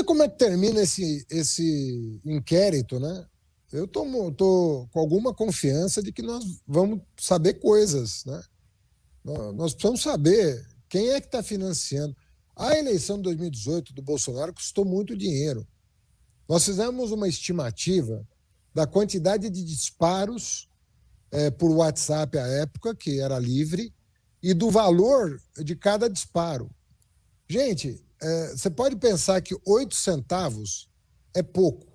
como é que termina esse inquérito, né? Eu tô com alguma confiança de que nós vamos saber coisas, né? Nós precisamos saber quem é que está financiando. A eleição de 2018 do Bolsonaro custou muito dinheiro. Nós fizemos uma estimativa da quantidade de disparos por WhatsApp à época, que era livre, e do valor de cada disparo. Gente, você pode pensar que 8 centavos é pouco,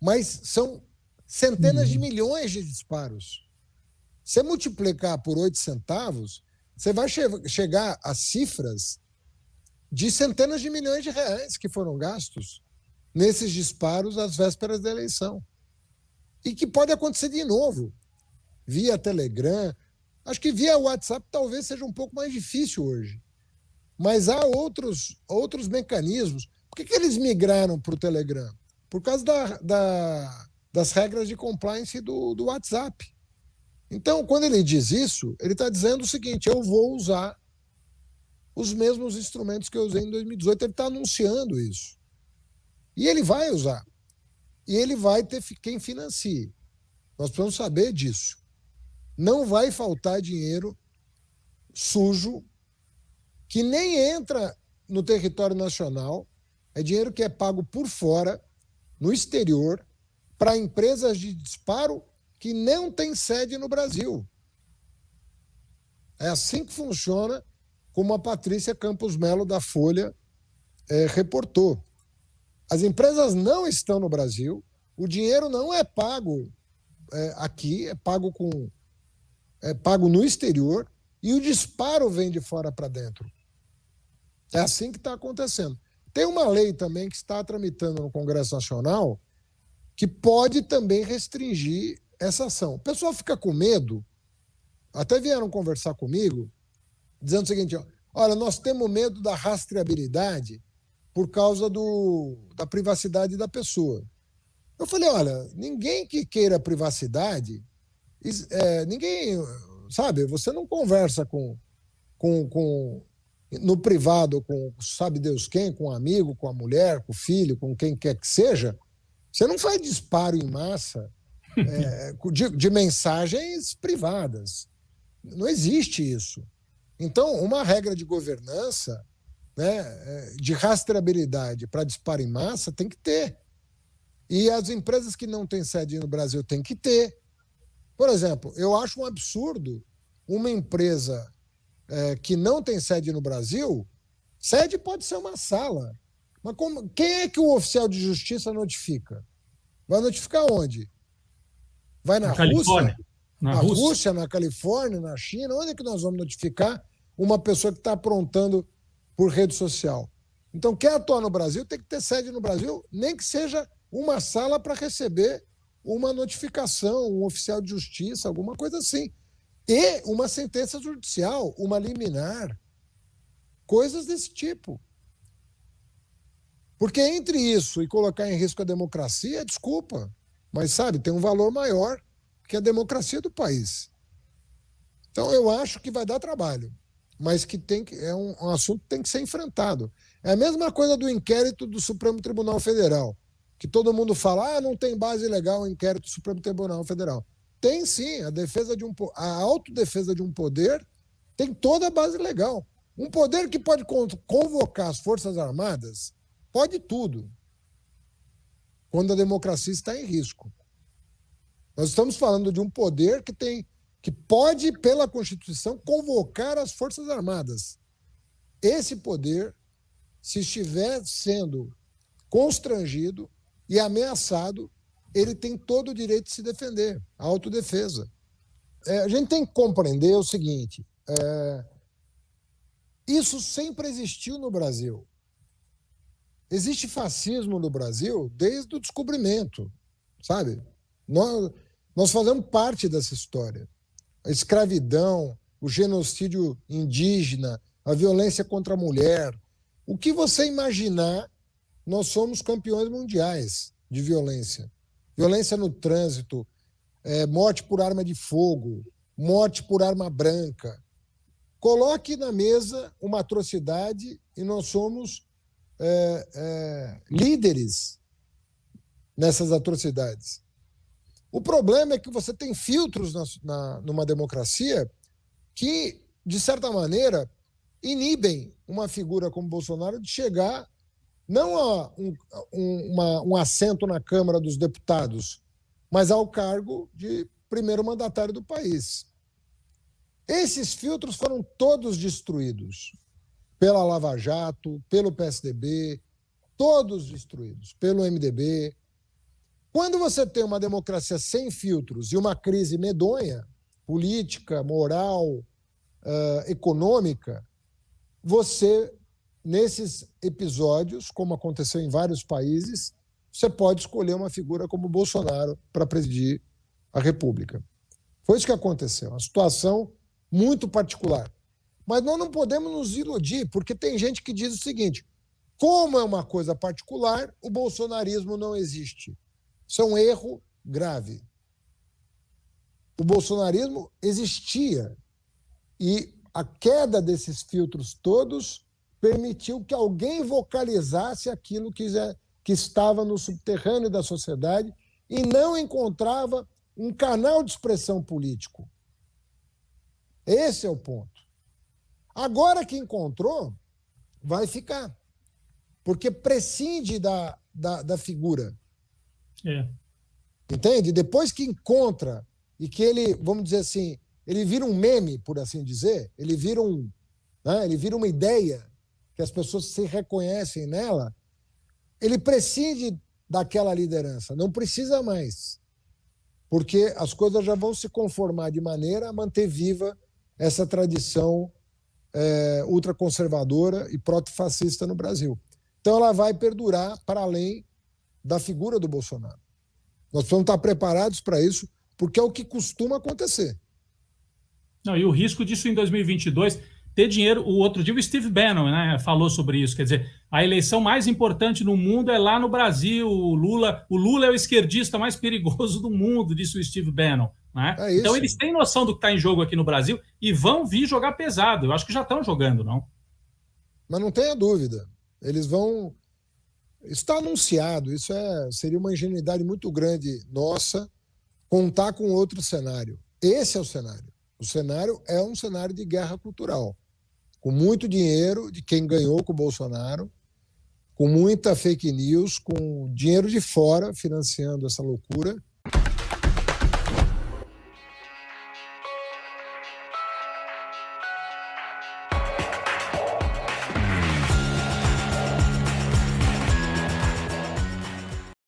mas são centenas de milhões de disparos. Se multiplicar por 8 centavos, você vai chegar a cifras de centenas de milhões de reais que foram gastos nesses disparos às vésperas da eleição. E que pode acontecer de novo, via Telegram. Acho que via WhatsApp talvez seja um pouco mais difícil hoje. Mas há outros mecanismos. Por que eles migraram para o Telegram? Por causa das regras de compliance do WhatsApp. Então, quando ele diz isso, ele está dizendo o seguinte: eu vou usar os mesmos instrumentos que eu usei em 2018. Ele está anunciando isso. E ele vai usar. E ele vai ter quem financie. Nós precisamos saber disso. Não vai faltar dinheiro sujo que nem entra no território nacional. É dinheiro que é pago por fora, no exterior, para empresas de disparo que não têm sede no Brasil. É assim que funciona, como a Patrícia Campos Melo, da Folha, reportou. As empresas não estão no Brasil, o dinheiro não é pago aqui, é pago no exterior, e o disparo vem de fora para dentro. É assim que está acontecendo. Tem uma lei também que está tramitando no Congresso Nacional que pode também restringir essa ação. O pessoal fica com medo, até vieram conversar comigo, dizendo o seguinte: olha, nós temos medo da rastreabilidade por causa da privacidade da pessoa. Eu falei, olha, ninguém que queira privacidade, ninguém, sabe, você não conversa no privado com sabe Deus quem, com um amigo, com a mulher, com o filho, com quem quer que seja. Você não faz disparo em massa de mensagens privadas. Não existe isso. Então, uma regra de governança, né, de rastreabilidade para disparo em massa tem que ter. E as empresas que não têm sede no Brasil têm que ter. Por exemplo, eu acho um absurdo uma empresa que não tem sede no Brasil. Sede pode ser uma sala. Mas quem é que o oficial de justiça notifica? Vai notificar onde? Vai na Rússia? Na Rússia, na Califórnia, na China? Onde é que nós vamos notificar uma pessoa que está aprontando por rede social? Então, quem atua no Brasil tem que ter sede no Brasil, nem que seja uma sala para receber uma notificação, um oficial de justiça, alguma coisa assim. E uma sentença judicial, uma liminar, coisas desse tipo. Porque entre isso e colocar em risco a democracia, desculpa, mas sabe, tem um valor maior que a democracia do país. Então eu acho que vai dar trabalho, mas que é um assunto que tem que ser enfrentado. É a mesma coisa do inquérito do Supremo Tribunal Federal, que todo mundo fala, não tem base legal o inquérito do Supremo Tribunal Federal. Tem sim, a autodefesa de um poder tem toda a base legal. Um poder que pode convocar as Forças Armadas, pode tudo, quando a democracia está em risco. Nós estamos falando de um poder que pode, pela Constituição, convocar as Forças Armadas. Esse poder, se estiver sendo constrangido e ameaçado, ele tem todo o direito de se defender, a autodefesa. A gente tem que compreender o seguinte, isso sempre existiu no Brasil. Existe fascismo no Brasil desde o descobrimento, sabe? Nós fazemos parte dessa história. A escravidão, o genocídio indígena, a violência contra a mulher. O que você imaginar, nós somos campeões mundiais de violência. Violência no trânsito, morte por arma de fogo, morte por arma branca. Coloque na mesa uma atrocidade e nós somos líderes nessas atrocidades. O problema é que você tem filtros numa democracia que, de certa maneira, inibem uma figura como Bolsonaro de chegar não a um assento na Câmara dos Deputados, mas ao cargo de primeiro mandatário do país. Esses filtros foram todos destruídos pela Lava Jato, pelo PSDB, todos destruídos, pelo MDB. Quando você tem uma democracia sem filtros e uma crise medonha, política, moral, econômica, você, nesses episódios, como aconteceu em vários países, você pode escolher uma figura como Bolsonaro para presidir a República. Foi isso que aconteceu, uma situação muito particular. Mas nós não podemos nos iludir, porque tem gente que diz o seguinte: como é uma coisa particular, o bolsonarismo não existe. Isso é um erro grave. O bolsonarismo existia e a queda desses filtros todos permitiu que alguém vocalizasse aquilo que estava no subterrâneo da sociedade e não encontrava um canal de expressão político. Esse é o ponto. Agora que encontrou, vai ficar. Porque prescinde da figura. Entende? Depois que encontra e que ele, vamos dizer assim, ele vira um meme, por assim dizer, ele vira uma ideia que as pessoas se reconhecem nela, ele prescinde daquela liderança, não precisa mais. Porque as coisas já vão se conformar de maneira a manter viva essa tradição ultraconservadora e proto-fascista no Brasil. Então ela vai perdurar para além da figura do Bolsonaro. Nós precisamos estar preparados para isso, porque é o que costuma acontecer. Não, e o risco disso em 2022, ter dinheiro... O outro dia o Steve Bannon, né, falou sobre isso, quer dizer, a eleição mais importante no mundo é lá no Brasil, o Lula é o esquerdista mais perigoso do mundo, disse o Steve Bannon. Né? Então eles têm noção do que está em jogo aqui no Brasil e vão vir jogar pesado. Eu acho que já estão jogando, não? Mas não tenha dúvida. Eles vão... Isso está anunciado. Isso seria uma ingenuidade muito grande nossa contar com outro cenário. Esse é o cenário. O cenário é um cenário de guerra cultural, com muito dinheiro de quem ganhou com o Bolsonaro, com muita fake news, com dinheiro de fora financiando essa loucura